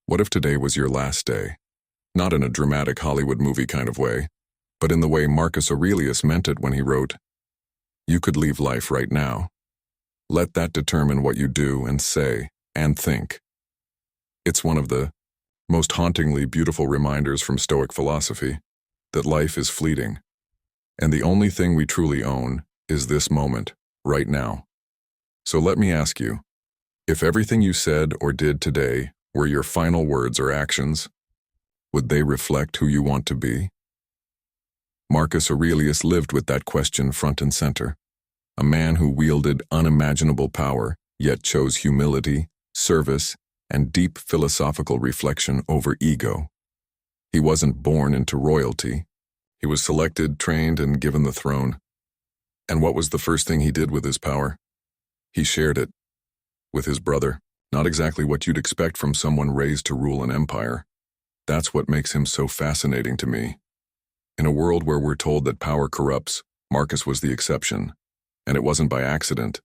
What if today was your last day? Not in a dramatic Hollywood movie kind of way, but in the way Marcus Aurelius meant it when he wrote, "You could leave life right now. Let that determine what you do and say and think." It's one of the most hauntingly beautiful reminders from Stoic philosophy that life is fleeting, and the only thing we truly own is this moment, right now. So let me ask you, if everything you said or did today were your final words or actions, would they reflect who you want to be? Marcus Aurelius lived with that question front and center, a man who wielded unimaginable power, yet chose humility, service, and deep philosophical reflection over ego. He wasn't born into royalty. He was selected, trained, and given the throne. And what was the first thing he did with his power? He shared it with his brother. Not exactly what you'd expect from someone raised to rule an empire. That's what makes him so fascinating to me. In a world where we're told that power corrupts, Marcus was the exception. And it wasn't by accident.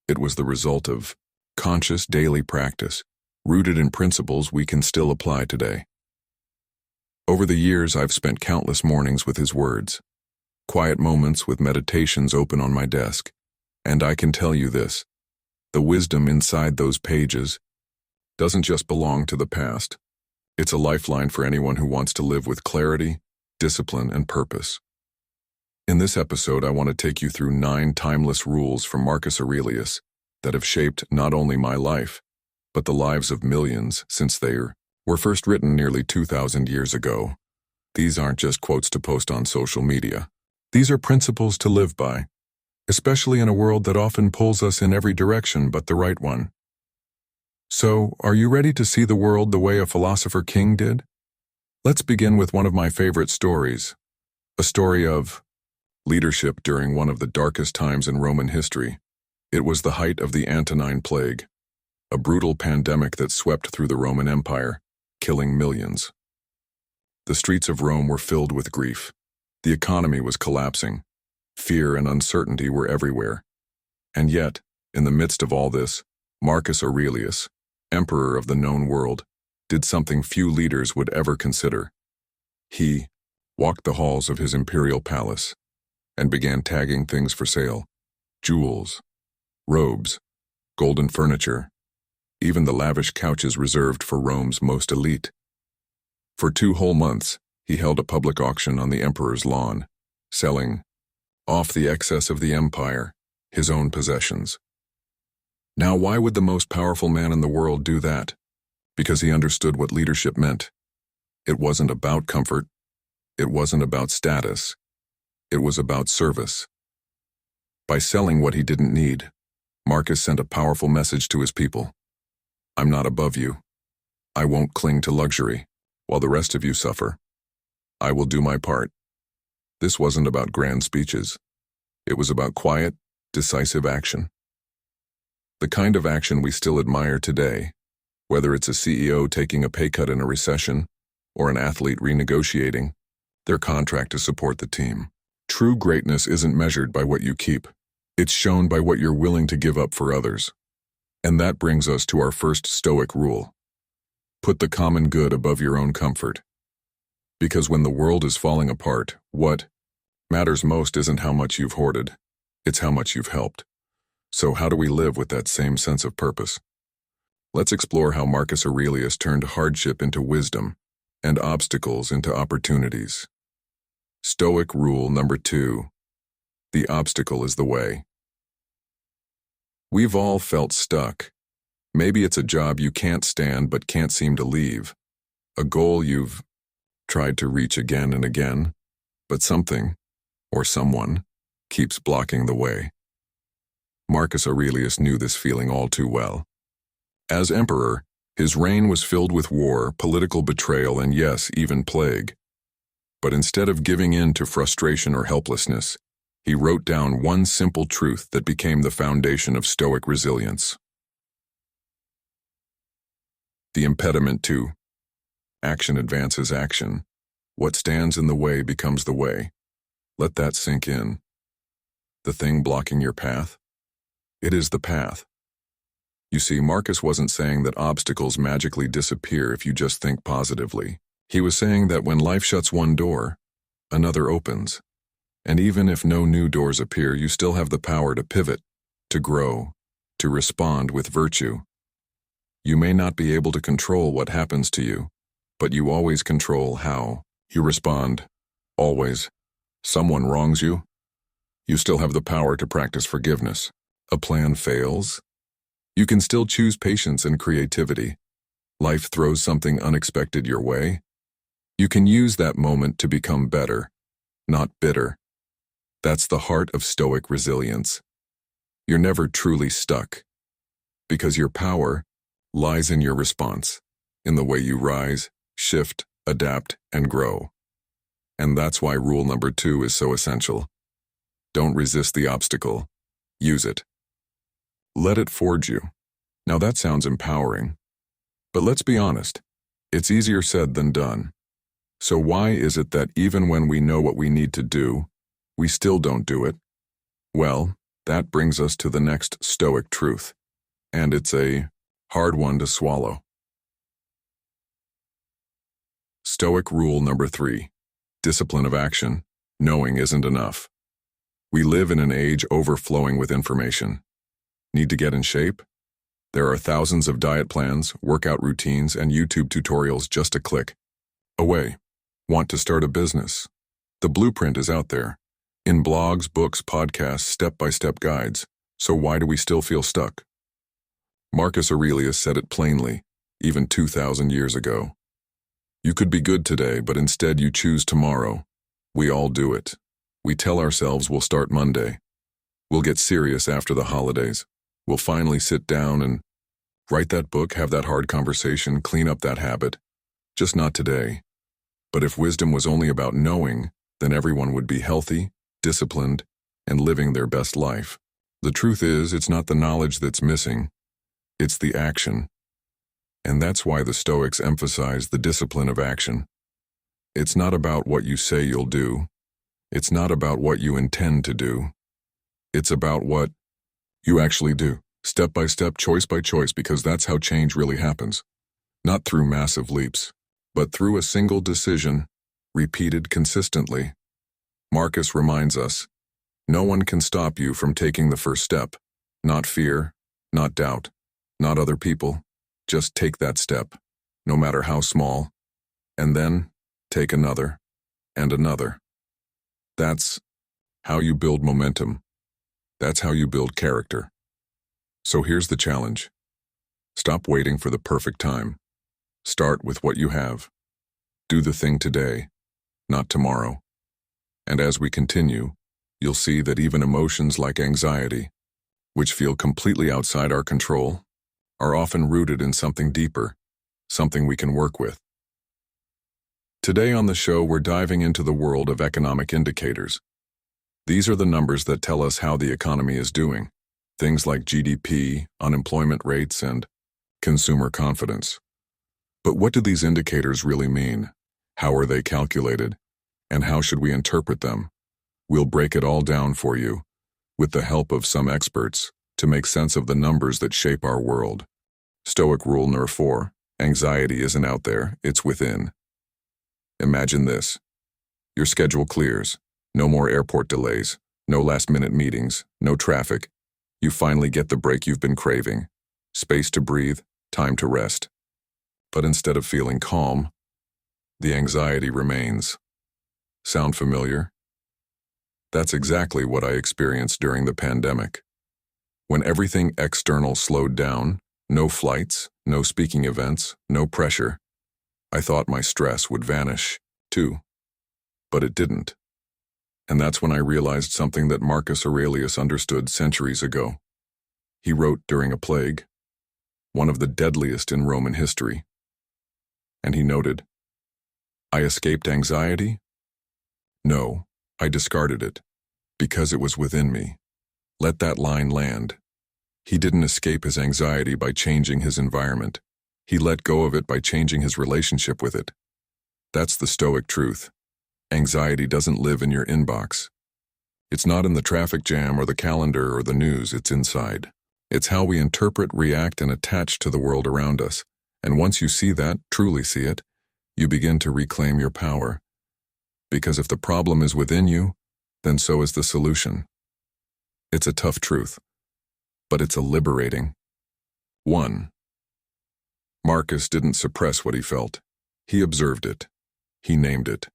It was the result of conscious daily practice, rooted in principles we can still apply today. Over the years, I've spent countless mornings with his words, quiet moments with meditations open on my desk. And I can tell you this, the wisdom inside those pages doesn't just belong to the past. It's a lifeline for anyone who wants to live with clarity, discipline, and purpose. In this episode, I want to take you through 9 timeless rules from Marcus Aurelius that have shaped not only my life, but the lives of millions since they were first written nearly 2,000 years ago. These aren't just quotes to post on social media. These are principles to live by, especially in a world that often pulls us in every direction but the right one. So, are you ready to see the world the way a philosopher king did? Let's begin with one of my favorite stories, a story of leadership during one of the darkest times in Roman history. It was the height of the Antonine Plague, a brutal pandemic that swept through the Roman Empire, killing millions. The streets of Rome were filled with grief. The economy was collapsing. Fear and uncertainty were everywhere. And yet, in the midst of all this, Marcus Aurelius, emperor of the known world, did something few leaders would ever consider. He walked the halls of his imperial palace and began tagging things for sale: jewels, robes, golden furniture, even the lavish couches reserved for Rome's most elite. For 2 whole months, he held a public auction on the emperor's lawn, selling off the excess of the empire, his own possessions. Now, why would the most powerful man in the world do that? Because he understood what leadership meant. It wasn't about comfort. It wasn't about status. It was about service. By selling what he didn't need, Marcus sent a powerful message to his people. I'm not above you. I won't cling to luxury, while the rest of you suffer. I will do my part. This wasn't about grand speeches. It was about quiet, decisive action. The kind of action we still admire today, whether it's a CEO taking a pay cut in a recession or an athlete renegotiating their contract to support the team. True greatness isn't measured by what you keep. It's shown by what you're willing to give up for others. And that brings us to our first Stoic rule. Put the common good above your own comfort. Because when the world is falling apart, what matters most isn't how much you've hoarded, it's how much you've helped. So how do we live with that same sense of purpose? Let's explore how Marcus Aurelius turned hardship into wisdom and obstacles into opportunities. Stoic rule number 2. The obstacle is the way. We've all felt stuck. Maybe it's a job you can't stand but can't seem to leave, a goal you've tried to reach again and again, but something, or someone, keeps blocking the way. Marcus Aurelius knew this feeling all too well. As emperor, his reign was filled with war, political betrayal, and yes, even plague. But instead of giving in to frustration or helplessness, he wrote down one simple truth that became the foundation of Stoic resilience. The impediment to action advances action. What stands in the way becomes the way. Let that sink in. The thing blocking your path? It is the path. You see, Marcus wasn't saying that obstacles magically disappear if you just think positively. He was saying that when life shuts one door, another opens. And even if no new doors appear, you still have the power to pivot, to grow, to respond with virtue. You may not be able to control what happens to you, but you always control how you respond. Always. Someone wrongs you? You still have the power to practice forgiveness. A plan fails? You can still choose patience and creativity. Life throws something unexpected your way. You can use that moment to become better, not bitter. That's the heart of Stoic resilience. You're never truly stuck, because your power lies in your response, in the way you rise, shift, adapt, and grow. And that's why rule number 2 is so essential. Don't resist the obstacle. Use it. Let it forge you. Now that sounds empowering. But let's be honest, it's easier said than done. So why is it that even when we know what we need to do, we still don't do it? Well, that brings us to the next Stoic truth, and it's a hard one to swallow. Stoic rule number 3, discipline of action. Knowing isn't enough. We live in an age overflowing with information. Need to get in shape? There are thousands of diet plans, workout routines, and YouTube tutorials just a click away. Want to start a business? The blueprint is out there. In blogs, books, podcasts, step-by-step guides. So why do we still feel stuck? Marcus Aurelius said it plainly, even 2,000 years ago. You could be good today, but instead you choose tomorrow. We all do it. We tell ourselves we'll start Monday. We'll get serious after the holidays. We'll finally sit down and write that book, have that hard conversation, clean up that habit. Just not today. But if wisdom was only about knowing, then everyone would be healthy, disciplined, and living their best life. The truth is, it's not the knowledge that's missing, it's the action. And that's why the Stoics emphasize the discipline of action. It's not about what you say you'll do. It's not about what you intend to do. It's about what you actually do, step by step, choice by choice, because that's how change really happens. Not through massive leaps, but through a single decision, repeated consistently. Marcus reminds us, no one can stop you from taking the first step. Not fear, not doubt, not other people. Just take that step, no matter how small, and then take another and another. That's how you build momentum. That's how you build character. So here's the challenge. Stop waiting for the perfect time. Start with what you have. Do the thing today, not tomorrow. And as we continue, you'll see that even emotions like anxiety, which feel completely outside our control, are often rooted in something deeper, something we can work with. Today on the show, we're diving into the world of economic indicators. These are the numbers that tell us how the economy is doing, things like GDP, unemployment rates, and consumer confidence. But what do these indicators really mean? How are they calculated? And how should we interpret them? We'll break it all down for you, with the help of some experts, to make sense of the numbers that shape our world. Stoic rule number 4, anxiety isn't out there, it's within. Imagine this. Your schedule clears. No more airport delays, no last-minute meetings, no traffic. You finally get the break you've been craving. Space to breathe, time to rest. But instead of feeling calm, the anxiety remains. Sound familiar? That's exactly what I experienced during the pandemic. When everything external slowed down, no flights, no speaking events, no pressure, I thought my stress would vanish, too. But it didn't. And that's when I realized something that Marcus Aurelius understood centuries ago. He wrote during a plague, one of the deadliest in Roman history. And he noted, I escaped anxiety? No, I discarded it, because it was within me. Let that line land. He didn't escape his anxiety by changing his environment. He let go of it by changing his relationship with it. That's the Stoic truth. Anxiety doesn't live in your inbox. It's not in the traffic jam or the calendar or the news, it's inside. It's how we interpret, react, and attach to the world around us. And once you see that, truly see it, you begin to reclaim your power. Because if the problem is within you, then so is the solution. It's a tough truth, but it's a liberating. 1. Marcus didn't suppress what he felt. He observed it. He named it.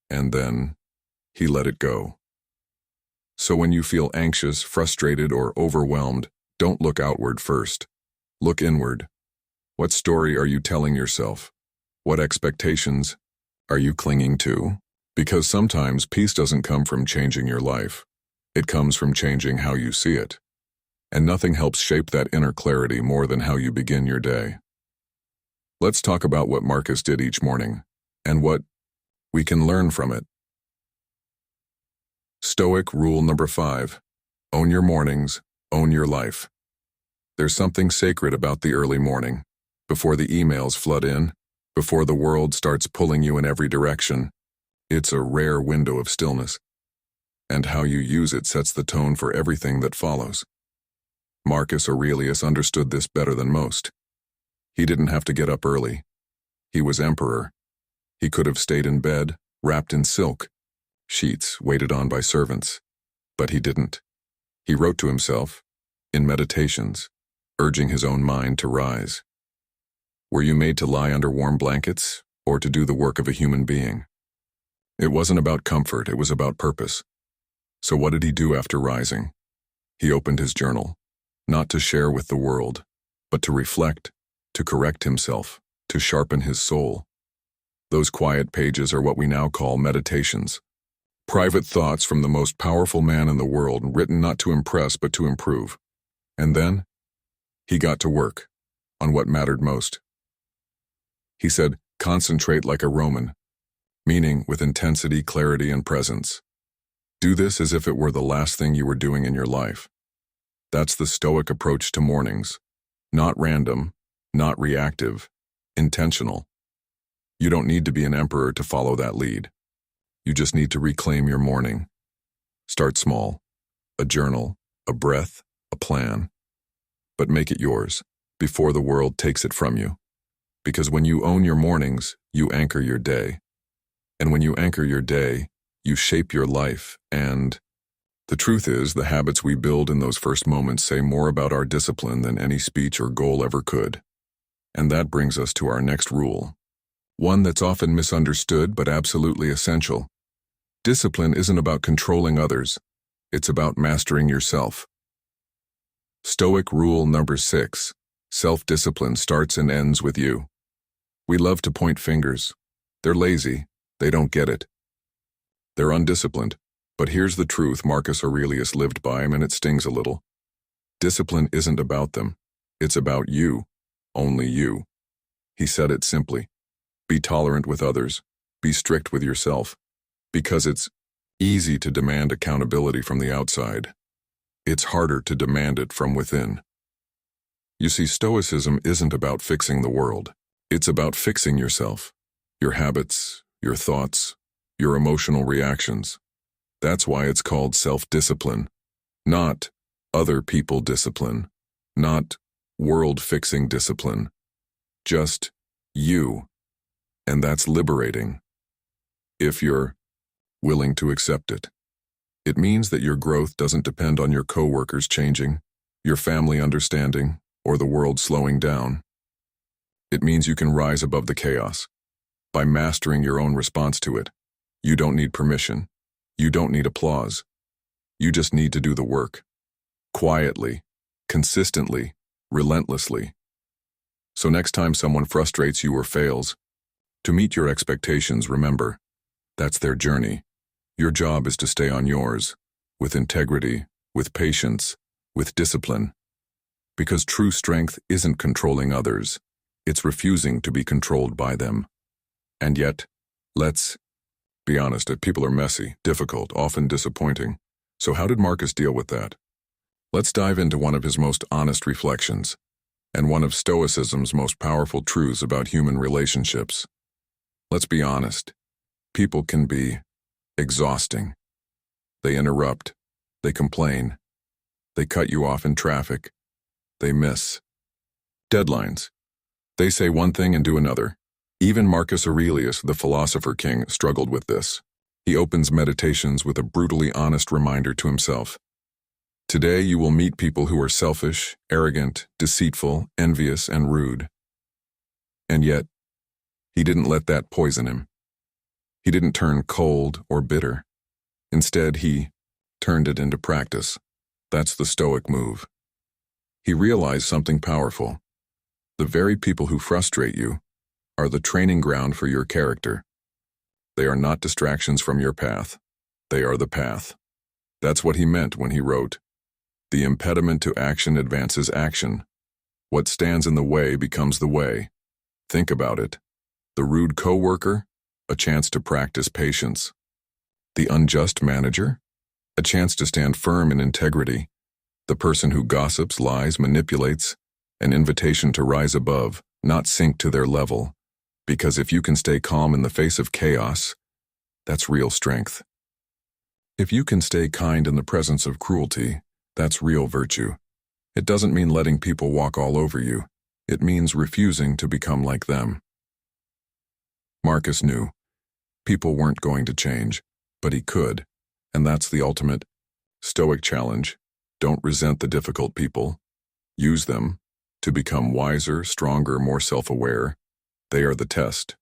And then he let it go. So when you feel anxious, frustrated, or overwhelmed, don't look outward first. Look inward. What story are you telling yourself? What expectations are you clinging to? Because sometimes peace doesn't come from changing your life. It comes from changing how you see it. And nothing helps shape that inner clarity more than how you begin your day. Let's talk about what Marcus did each morning, and what we can learn from it. Stoic rule number 5. Own your mornings, own your life. There's something sacred about the early morning. Before the emails flood in, before the world starts pulling you in every direction, it's a rare window of stillness. And how you use it sets the tone for everything that follows. Marcus Aurelius understood this better than most. He didn't have to get up early. He was emperor. He could have stayed in bed, wrapped in silk, sheets waited on by servants. But he didn't. He wrote to himself, in meditations, urging his own mind to rise. Were you made to lie under warm blankets, or to do the work of a human being? It wasn't about comfort, it was about purpose. So what did he do after rising? He opened his journal, not to share with the world, but to reflect, to correct himself, to sharpen his soul. Those quiet pages are what we now call meditations. Private thoughts from the most powerful man in the world, written not to impress but to improve. And then, he got to work, on what mattered most. He said, concentrate like a Roman, meaning with intensity, clarity, and presence. Do this as if it were the last thing you were doing in your life. That's the Stoic approach to mornings. Not random, not reactive, intentional. You don't need to be an emperor to follow that lead. You just need to reclaim your morning. Start small. A journal, a breath, a plan. But make it yours, before the world takes it from you. Because when you own your mornings, you anchor your day. And when you anchor your day, you shape your life, and the truth is, the habits we build in those first moments say more about our discipline than any speech or goal ever could. And that brings us to our next rule. One that's often misunderstood but absolutely essential. Discipline isn't about controlling others. It's about mastering yourself. Stoic rule number 6. Self-discipline starts and ends with you. We love to point fingers. They're lazy. They don't get it. They're undisciplined. But here's the truth Marcus Aurelius lived by, and it stings a little. Discipline isn't about them. It's about you. Only you. He said it simply. Be tolerant with others. Be strict with yourself. Because it's easy to demand accountability from the outside. It's harder to demand it from within. You see, Stoicism isn't about fixing the world. It's about fixing yourself. Your habits, your thoughts, your emotional reactions. That's why it's called self-discipline. Not other people discipline. Not world-fixing discipline. Just you. And that's liberating. If you're willing to accept it. It means that your growth doesn't depend on your coworkers changing, your family understanding, or the world slowing down. It means you can rise above the chaos. By mastering your own response to it. You don't need permission. You don't need applause. You just need to do the work. Quietly, consistently, relentlessly. So next time someone frustrates you or fails, to meet your expectations, remember, that's their journey. Your job is to stay on yours, with integrity, with patience, with discipline. Because true strength isn't controlling others, it's refusing to be controlled by them. And yet, let's be honest, people are messy, difficult, often disappointing. So how did Marcus deal with that? Let's dive into one of his most honest reflections, and one of Stoicism's most powerful truths about human relationships. Let's be honest. People can be exhausting. They interrupt. They complain. They cut you off in traffic. they miss. Deadlines. They say one thing and do another. Even Marcus Aurelius, the philosopher king, struggled with this. He opens meditations with a brutally honest reminder to himself. Today you will meet people who are selfish, arrogant, deceitful, envious, and rude. And yet, he didn't let that poison him. He didn't turn cold or bitter. Instead, he turned it into practice. That's the Stoic move. He realized something powerful. The very people who frustrate you are the training ground for your character. They are not distractions from your path. They are the path. That's what he meant when he wrote, "The impediment to action advances action. What stands in the way becomes the way." Think about it. The rude coworker, a chance to practice patience. The unjust manager, a chance to stand firm in integrity. The person who gossips, lies, manipulates, an invitation to rise above, not sink to their level. Because if you can stay calm in the face of chaos, that's real strength. If you can stay kind in the presence of cruelty, that's real virtue. It doesn't mean letting people walk all over you. It means refusing to become like them. Marcus knew people weren't going to change, but he could, and that's the ultimate Stoic challenge. Don't resent the difficult people. Use them to become wiser, stronger, more self-aware. They are the test.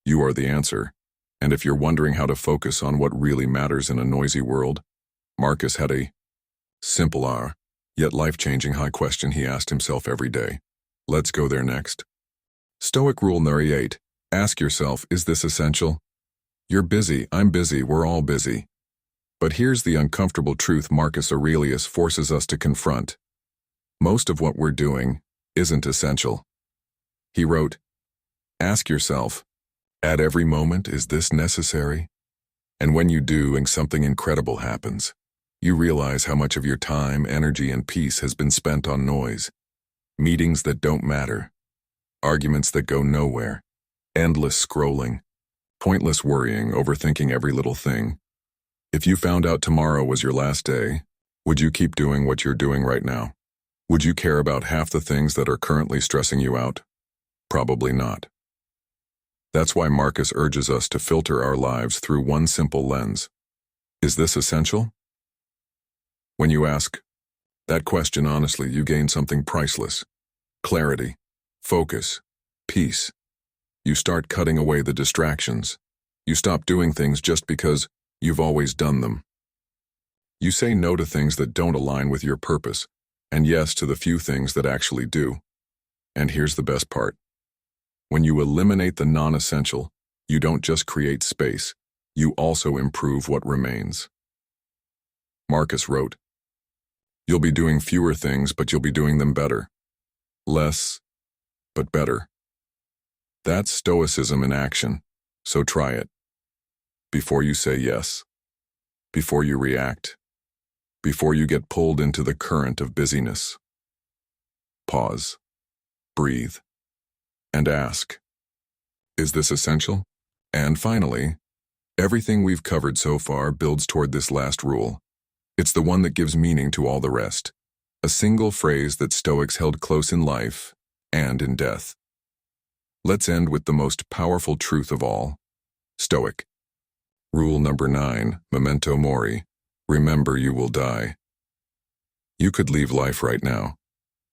You are the answer. And if you're wondering how to focus on what really matters in a noisy world, Marcus had a simple yet life-changing high question he asked himself every day. Let's go there next. Stoic rule number 8. Ask yourself, is this essential? You're busy, I'm busy, we're all busy. But here's the uncomfortable truth Marcus Aurelius forces us to confront. Most of what we're doing isn't essential. He wrote, ask yourself, at every moment, is this necessary? And when you do and something incredible happens, you realize how much of your time, energy, and peace has been spent on noise. Meetings that don't matter. Arguments that go nowhere. Endless scrolling. Pointless worrying, overthinking every little thing. If you found out tomorrow was your last day, would you keep doing what you're doing right now? Would you care about half the things that are currently stressing you out? Probably not. That's why Marcus urges us to filter our lives through one simple lens. Is this essential? When you ask that question honestly, you gain something priceless. Clarity, focus, peace. You start cutting away the distractions. You stop doing things just because you've always done them. You say no to things that don't align with your purpose, and yes to the few things that actually do. And here's the best part. When you eliminate the non-essential, you don't just create space, you also improve what remains. Marcus wrote, you'll be doing fewer things, but you'll be doing them better. Less, but better. That's Stoicism in action, so try it. Before you say yes, before you react, before you get pulled into the current of busyness. Pause, breathe, and ask, is this essential? And finally, everything we've covered so far builds toward this last rule. It's the one that gives meaning to all the rest. A single phrase that Stoics held close in life and in death. Let's end with the most powerful truth of all. Stoic. Rule number 9, memento mori. Remember you will die. You could leave life right now.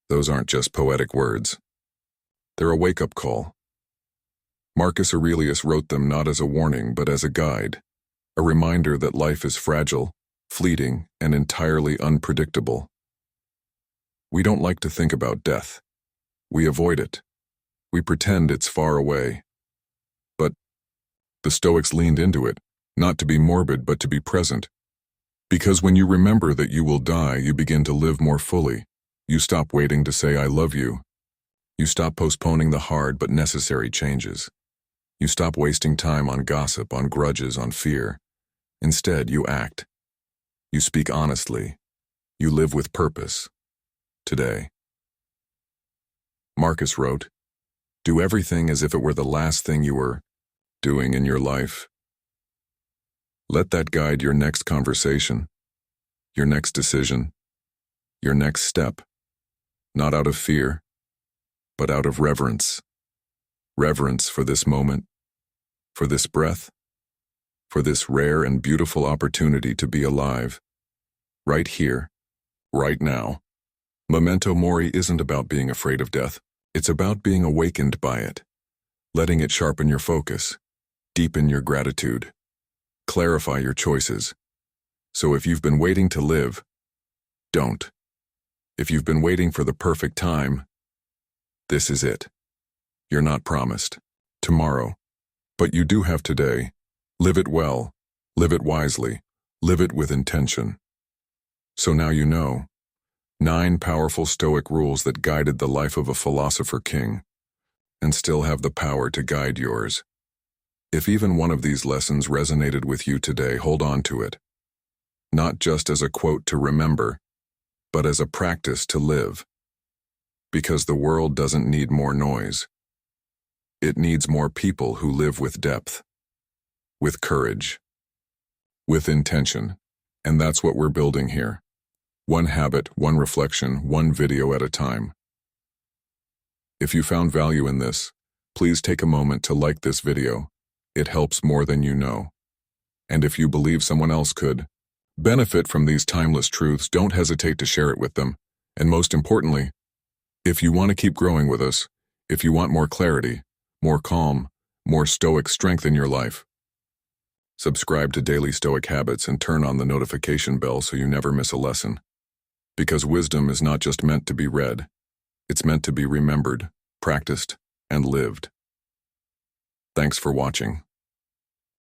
Those aren't just poetic words. They're a wake-up call. Marcus Aurelius wrote them not as a warning, but as a guide, a reminder that life is fragile, fleeting, and entirely unpredictable. We don't like to think about death. We avoid it. We pretend it's far away. But the Stoics leaned into it, not to be morbid, but to be present. Because when you remember that you will die, you begin to live more fully. You stop waiting to say, I love you. You stop postponing the hard but necessary changes. You stop wasting time on gossip, on grudges, on fear. Instead, you act. You speak honestly. You live with purpose. Today. Marcus wrote, do everything as if it were the last thing you were doing in your life. Let that guide your next conversation, your next decision, your next step. not out of fear, but out of reverence. Reverence for this moment, for this breath, for this rare and beautiful opportunity to be alive, right here, right now. Memento Mori isn't about being afraid of death. It's about being awakened by it, letting it sharpen your focus, deepen your gratitude, clarify your choices. So if you've been waiting to live, don't. If you've been waiting for the perfect time, this is it. You're not promised tomorrow, but you do have today. Live it well, live it wisely, live it with intention. So now you know. 9 powerful Stoic rules that guided the life of a philosopher king, and still have the power to guide yours. If even one of these lessons resonated with you today, hold on to it. Not just as a quote to remember, but as a practice to live. Because the world doesn't need more noise. It needs more people who live with depth, with courage, with intention, and that's what we're building here. One habit, one reflection, one video at a time. If you found value in this, please take a moment to like this video. It helps more than you know. And if you believe someone else could benefit from these timeless truths, don't hesitate to share it with them. And most importantly, if you want to keep growing with us, if you want more clarity, more calm, more Stoic strength in your life, subscribe to Daily Stoic Habits and turn on the notification bell so you never miss a lesson. Because wisdom is not just meant to be read, it's meant to be remembered, practiced, and lived. Thanks for watching.